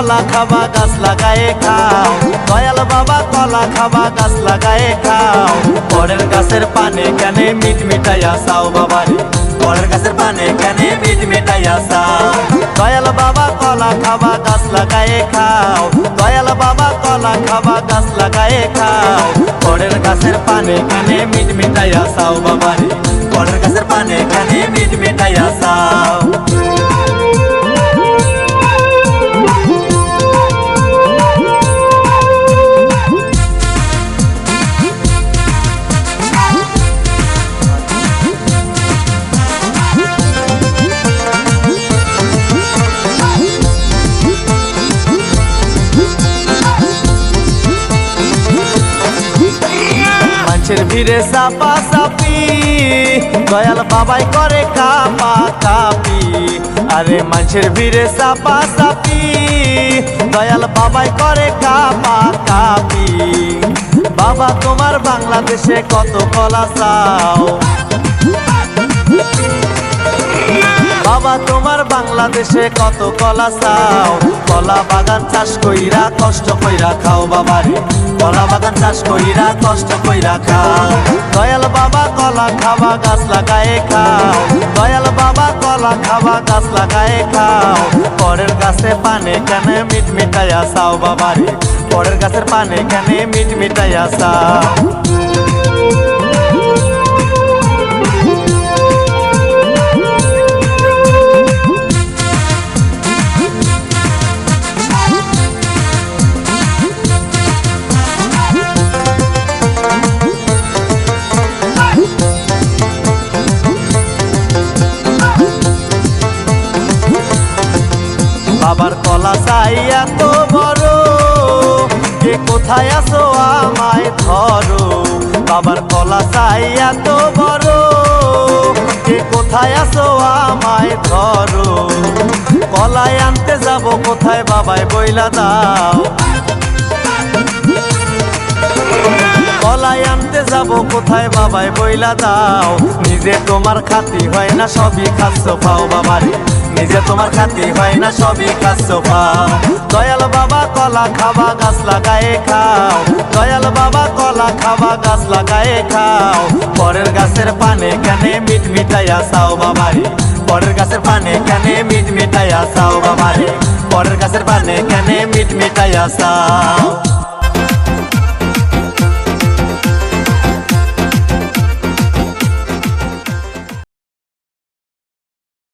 কলা খাবা গাছ লাগায়ে খাও, দয়াল বাবা কলা খাবা গাছ লাগায়ে খাও। পরের গাছের পানে কেনে মিট মিটাইয়া চাও বাবারে, পরের গাছের পানে কেনে মিট মিটাইয়া চাও। দয়াল বাবা কলা খাবা গাছ লাগায়ে খাও, দয়াল বাবা কলা খাবা গাছ লাগায়ে খাও। পরের গাছের পানে কেনে মিট মিটাইয়া চাও বাবারে, পরের গাছের পানে কেনে মিট মিটাইয়া চাও। মানুষের ভিড়ে চাপা চাপি, দয়াল বাবাই করে কাপা কাপি। আরে মানুষের ভিড়ে চাপা চাপি, দয়াল বাবাই করে কাপা কাপি। বাবা তোমার বাংলাদেশে কত কলা চাও, বাবা তোমার বাংলাদেশে কত কলা চাও। কলা বাগান চাষ কইরা কষ্ট কইরা খাও বাবারে, কলা বাগান চাষ কইরা কষ্ট কইরা খাও। দয়াল বাবা কলা খাবা গাছ লাগায়ে খাও, দয়াল বাবা কলা খাবা গাছ লাগায়ে খাও। পরের গাছে পানে কেনে মিট মিটাইয়া চাও বাবারে, পরের গাছের পানে কেনে মিট মিটাইয়া চাও। বাবার কলা চাই এত বড়, কে কোথায় আছো আমায় ধরো। বাবার কলা চাই এত বড়, কে কোথায় আছো আমায় ধরো। কলাই আনতে যাব কোথায় বাবাই বইলা দাও, কলাই আনতে যাব কোথায় বাবাই বইলা দাও। নিজে তোমার খাতি হয় না সবই খাচ্ছ পাও বাবারে, নিজে তোমার খাতি হয় না সবই খাচ্ছ পাও। দয়াল বাবা কলা খাবা গাছ লাগায়ে খাও, দয়াল বাবা কলা খাবা গাছ লাগায়ে খাও। পরের গাছের পানে কেনে মিট মিটাইয়া চাও বাবারে, পরের গাছের পানে কেনে মিট মিটাইয়া চাও বাবারে, পরের গাছের পানে কেনে মিট মিটাইয়া চাও।